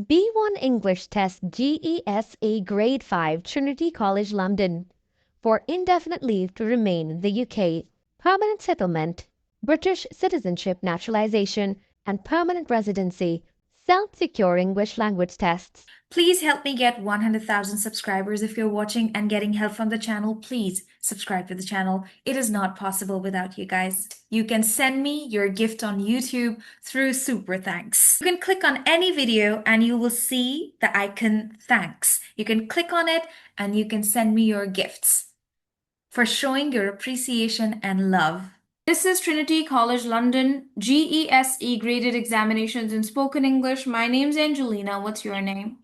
B1 English Test GESE Grade 5 Trinity College London for indefinite leave to remain in the UK, permanent settlement, British citizenship naturalisation, and permanent residency. Self-secure English language tests. Please help me get 100,000 subscribers. If you're watching and getting help from the channel, please subscribe to the channel. It is not possible without you guys. You can send me your gift on YouTube through Super Thanks. You can click on any video and you will see the icon thanks. You can click on it and you can send me your gifts for showing your appreciation and love. This is Trinity College London GESE graded examinations in spoken English. My name's Angelina. What's your name?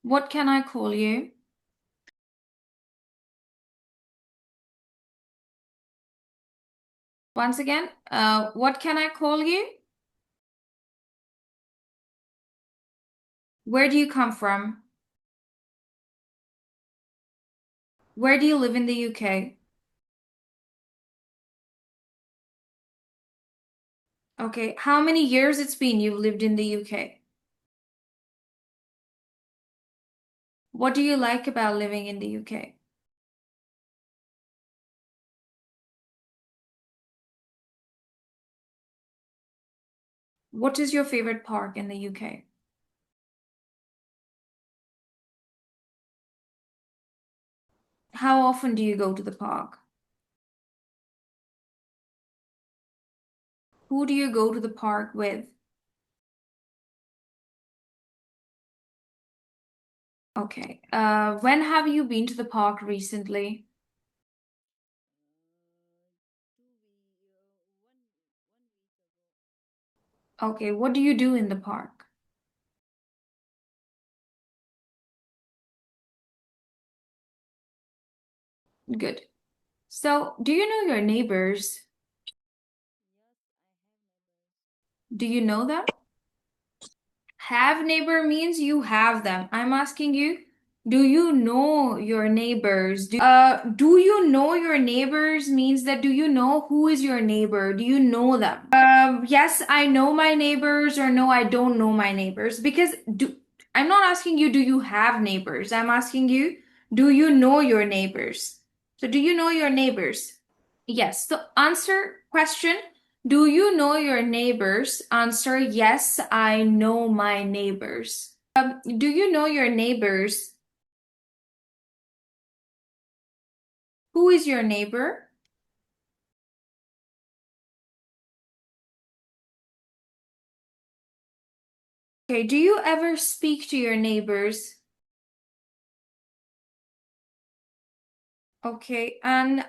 What can I call you? Once again, what can I call you? Where do you come from? Where do you live in the UK? Okay, how many years it's been you've lived in the UK? What do you like about living in the UK? What is your favorite park in the UK? How often do you go to the park? Who do you go to the park with? Okay, when have you been to the park recently? Okay, what do you do in the park? Good. So, do you know your neighbors? Do you know them? Have neighbor means you have them. I'm asking you, do you know your neighbors? Do you know your neighbors means that do you know who is your neighbor? Do you know them? Yes, I know my neighbors, or no, I don't know my neighbors. Because I'm not asking you, do you have neighbors? I'm asking you, do you know your neighbors? So do you know your neighbors? Yes. So answer question. Do you know your neighbors? Answer yes, I know my neighbors. Do you know your neighbors? Who is your neighbor? Okay, do you ever speak to your neighbors? Okay, and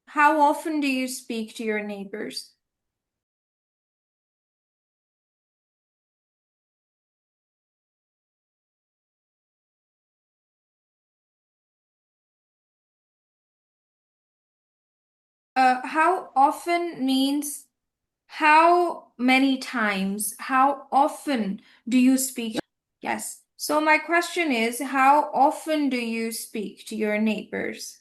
how often do you speak to your neighbors? How often means how many times? How often do you speak? Yes. So my question is, how often do you speak to your neighbors?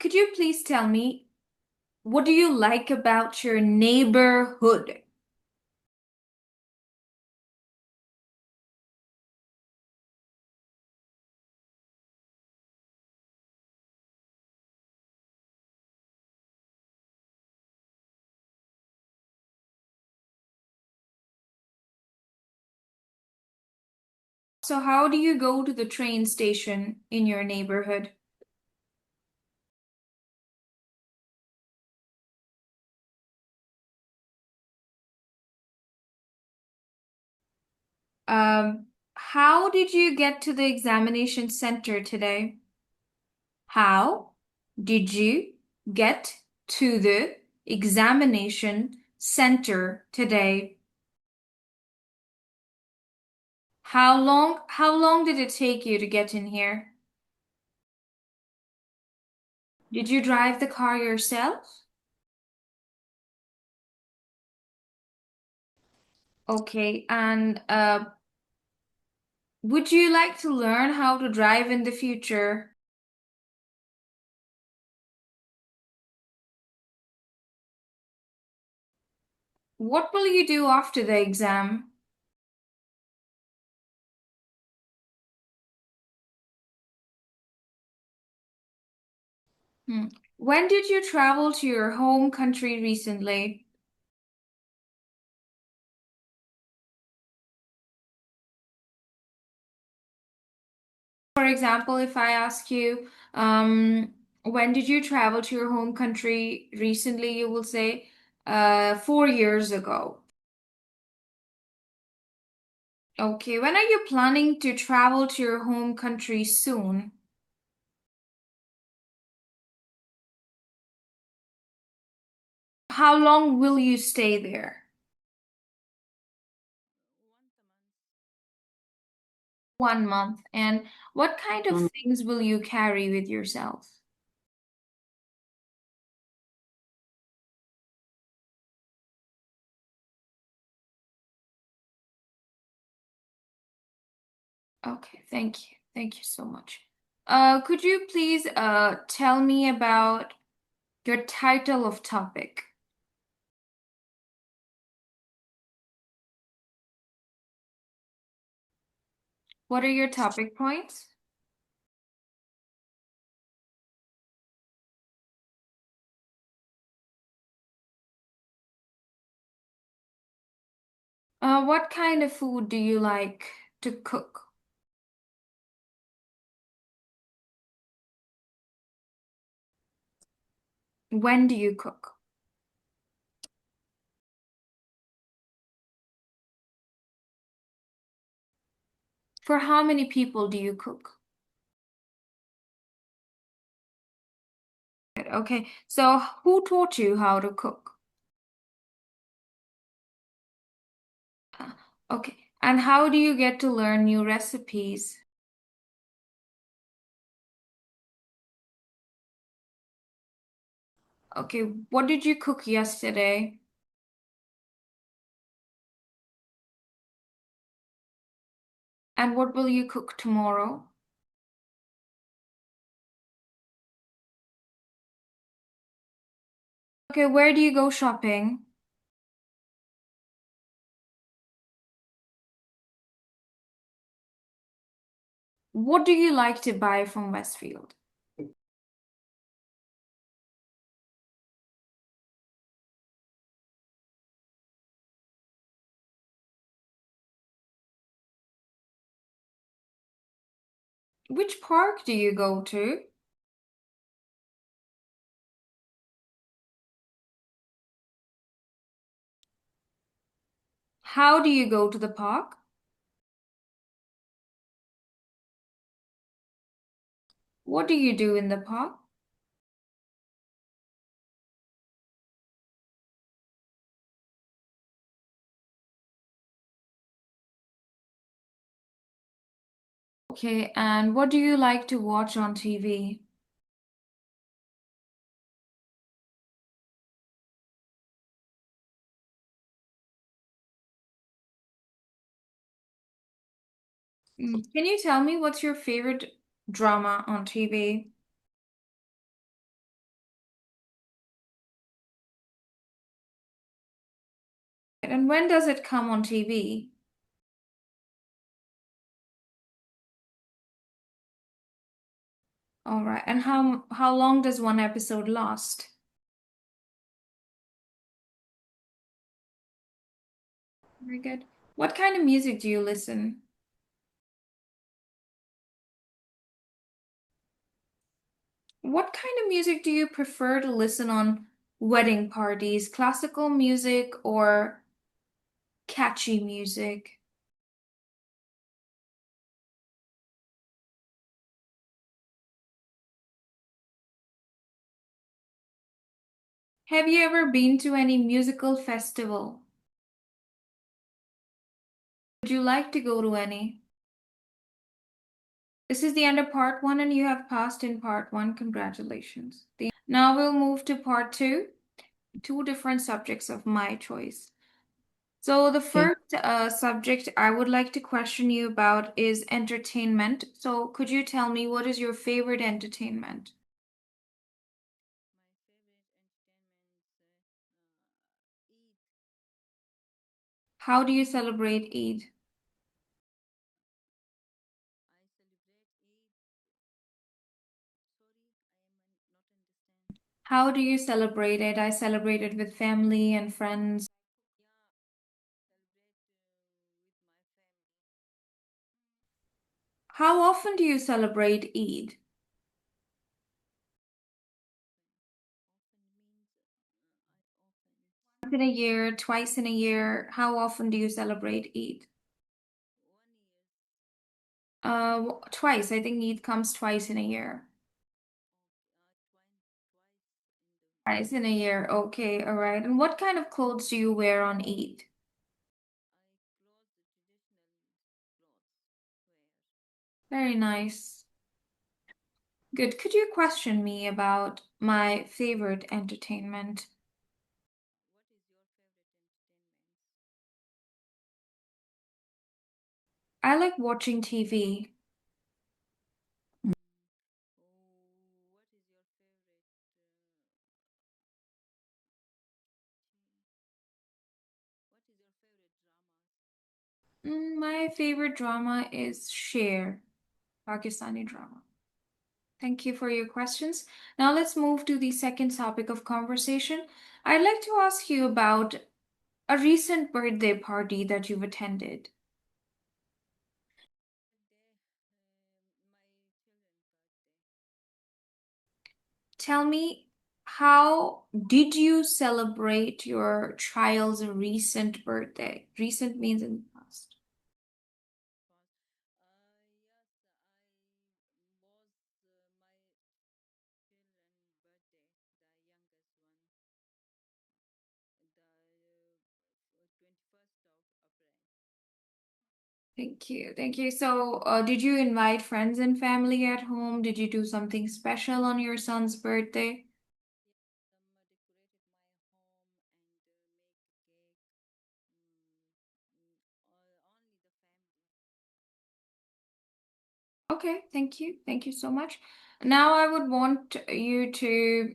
Could you please tell me, what do you like about your neighborhood? So how do you go to the train station in your neighborhood? How did you get to the examination center today? How did you get to the examination center today? How long did it take you to get in here? Did you drive the car yourself? Okay, and would you like to learn how to drive in the future? What will you do after the exam? Hmm. When did you travel to your home country recently? For example, if I ask you, when did you travel to your home country recently, you will say, 4 years ago. Okay, when are you planning to travel to your home country soon? How long will you stay there? 1 month. And what kind of things will you carry with yourself? Okay, thank you. Thank you so much. Could you please tell me about your title of topic? What are your topic points? What kind of food do you like to cook? When do you cook? For how many people do you cook? Okay, so who taught you how to cook? Uh, Okay, and how do you get to learn new recipes? Okay, what did you cook yesterday? And what will you cook tomorrow? Okay, where do you go shopping? What do you like to buy from Westfield? Which park do you go to? How do you go to the park? What do you do in the park? Okay, and what do you like to watch on TV? Can you tell me what's your favorite drama on TV? And when does it come on TV? All right, and how long does one episode last? Very good. What kind of music do you listen? What kind of music do you prefer to listen on wedding parties? Classical music or catchy music? Have you ever been to any musical festival? Would you like to go to any? This is the end of part one, and you have passed in part one. Congratulations. Now we'll move to part two, two different subjects of my choice. So the Okay. first subject I would like to question you about is entertainment. So could you tell me what is your favorite entertainment? How do you celebrate Eid? How do you celebrate it? I celebrate it with family and friends. How often do you celebrate Eid? Once in a year, twice in a year? How often do you celebrate Eid? Twice. I think Eid comes twice in a year. Twice in a year. Okay, all right. And what kind of clothes do you wear on Eid? Very nice. Good. Could you question me about my favorite entertainment? I like watching TV. My favorite drama is Sher, Pakistani drama. Thank you for your questions. Now let's move to the second topic of conversation. I'd like to ask you about a recent birthday party that you've attended. Tell me, how did you celebrate your child's recent birthday? Recent means in the past. Thank you. Thank you. So, did you invite friends and family at home? Did you do something special on your son's birthday? Okay, thank you. Thank you so much. Now, I would want you to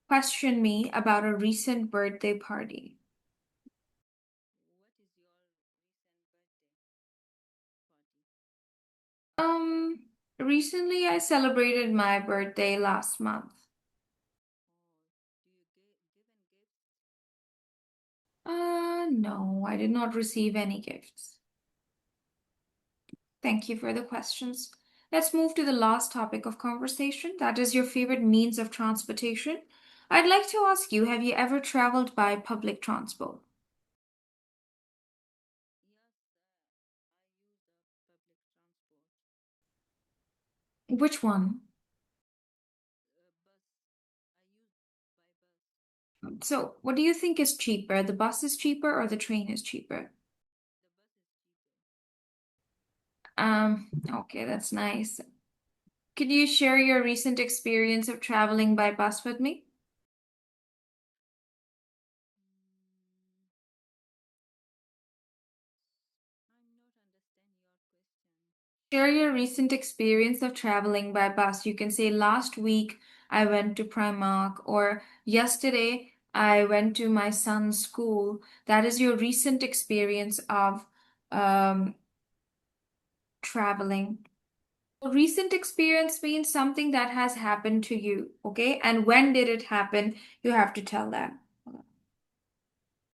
question me about a recent birthday party. Um, Recently I celebrated my birthday last month. No, I did not receive any gifts. Thank you for the questions. Let's move to the last topic of conversation. That is your favorite means of transportation. I'd like to ask you, have you ever traveled by public transport? Which one? So, what do you think is cheaper? The bus is cheaper or the train is cheaper? Okay, that's nice. Could you share your recent experience of traveling by bus with me? Share your recent experience of traveling by bus. You can say, last week I went to Primark, or yesterday I went to my son's school. That is your recent experience of um, traveling. Recent experience means something that has happened to you, okay? And when did it happen? You have to tell that.